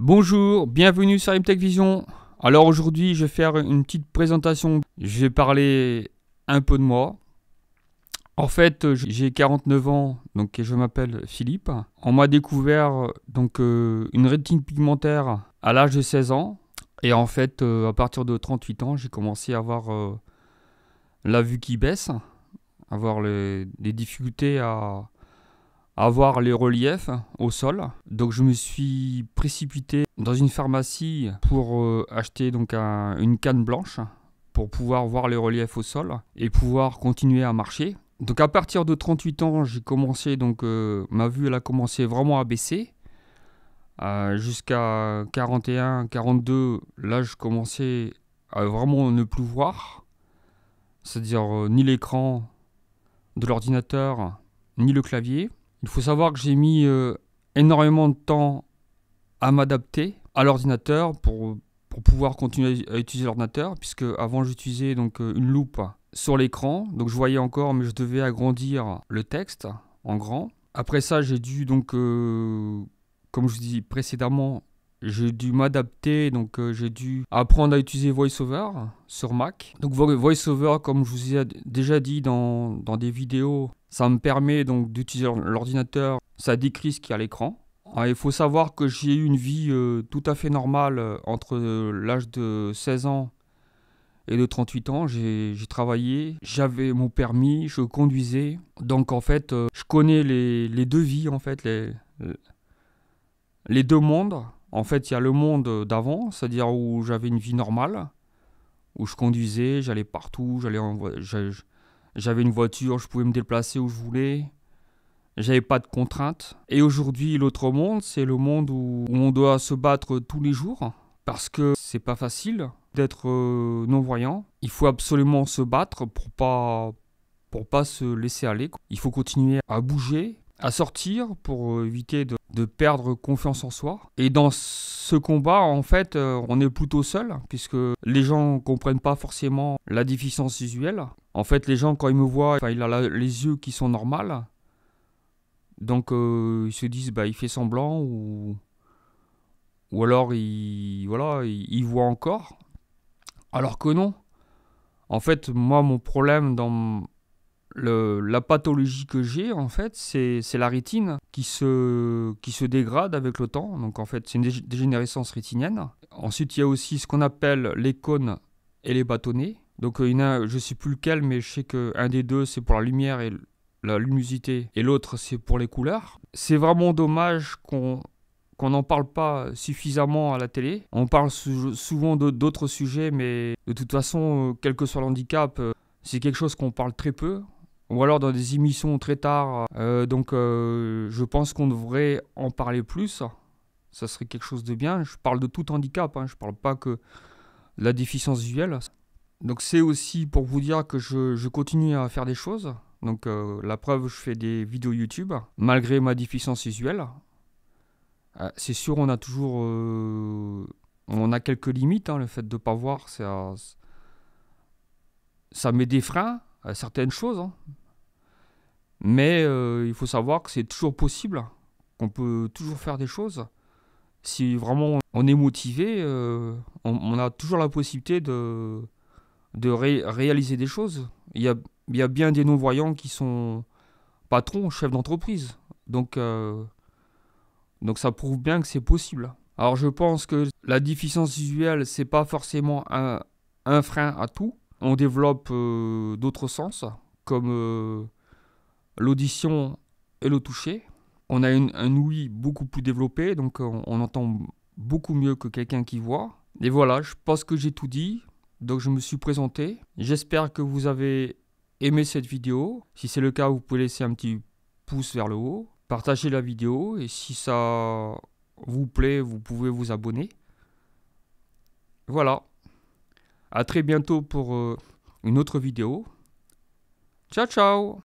Bonjour, bienvenue sur Imtech Vision. Alors aujourd'hui, je vais faire une petite présentation. Je vais parler un peu de moi. En fait, j'ai 49 ans, donc je m'appelle Philippe. On m'a découvert une rétine pigmentaire à l'âge de 16 ans. Et en fait, à partir de 38 ans, j'ai commencé à avoir la vue qui baisse, avoir des difficultés à voir les reliefs au sol. Donc je me suis précipité dans une pharmacie pour acheter une canne blanche pour pouvoir voir les reliefs au sol et pouvoir continuer à marcher. Donc à partir de 38 ans, j'ai commencé ma vue elle a commencé vraiment à baisser. Jusqu'à 41, 42, là je commençais à vraiment ne plus voir. C'est-à-dire ni l'écran de l'ordinateur, ni le clavier. Il faut savoir que j'ai mis énormément de temps à m'adapter à l'ordinateur pour pouvoir continuer à utiliser l'ordinateur, puisque avant j'utilisais une loupe sur l'écran, donc je voyais encore, mais je devais agrandir le texte en grand. Après ça, j'ai dû comme je vous dis précédemment, j'ai dû m'adapter, j'ai dû apprendre à utiliser VoiceOver sur Mac. Donc VoiceOver, comme je vous ai déjà dit dans des vidéos, ça me permet donc d'utiliser l'ordinateur, ça décrit ce qu'il y a à l'écran. Il faut savoir que j'ai eu une vie tout à fait normale entre l'âge de 16 ans et de 38 ans. J'ai travaillé, j'avais mon permis, je conduisais. Donc en fait, je connais les deux vies, en fait, les deux mondes. En fait, il y a le monde d'avant, c'est-à-dire où j'avais une vie normale, où je conduisais, j'allais partout, j'avais une voiture, je pouvais me déplacer où je voulais. J'avais pas de contraintes. Et aujourd'hui, l'autre monde, c'est le monde où on doit se battre tous les jours. Parce que c'est pas facile d'être non-voyant. Il faut absolument se battre pour pas se laisser aller. Il faut continuer à bouger, à sortir pour éviter de perdre confiance en soi. Et dans ce combat, en fait, on est plutôt seul, puisque les gens ne comprennent pas forcément la déficience visuelle. En fait, les gens, quand ils me voient, il a les yeux qui sont normaux. Donc ils se disent il fait semblant ou alors il voit encore. Alors que non. En fait, moi mon problème dans la pathologie que j'ai en fait, c'est la rétine qui se dégrade avec le temps. Donc en fait, c'est une dégénérescence rétinienne. Ensuite, il y a aussi ce qu'on appelle les cônes et les bâtonnets. Donc il y en a, je sais plus lequel, mais je sais qu'un des deux c'est pour la lumière et la luminosité, et l'autre c'est pour les couleurs. C'est vraiment dommage qu'on n'en parle pas suffisamment à la télé. On parle souvent d'autres sujets, mais de toute façon, quel que soit l'handicap, c'est quelque chose qu'on parle très peu. Ou alors dans des émissions très tard. Je pense qu'on devrait en parler plus. Ça serait quelque chose de bien. Je parle de tout handicap, je parle pas que de la déficience visuelle. Donc c'est aussi pour vous dire que je continue à faire des choses. Donc la preuve, je fais des vidéos YouTube, malgré ma déficience visuelle. C'est sûr, on a toujours... on a quelques limites, le fait de ne pas voir, ça met des freins à certaines choses. Mais il faut savoir que c'est toujours possible, qu'on peut toujours faire des choses. Si vraiment on est motivé, on a toujours la possibilité de réaliser des choses. Il y a bien des non-voyants qui sont patrons, chefs d'entreprise. Donc ça prouve bien que c'est possible. Alors je pense que la déficience visuelle, c'est pas forcément un frein à tout. On développe d'autres sens, comme l'audition et le toucher. On a un ouïe beaucoup plus développé, donc on entend beaucoup mieux que quelqu'un qui voit. Et voilà, je pense que j'ai tout dit. Donc je me suis présenté. J'espère que vous avez aimé cette vidéo. Si c'est le cas, vous pouvez laisser un petit pouce vers le haut. Partagez la vidéo. Et si ça vous plaît, vous pouvez vous abonner. Voilà. À très bientôt pour une autre vidéo. Ciao, ciao!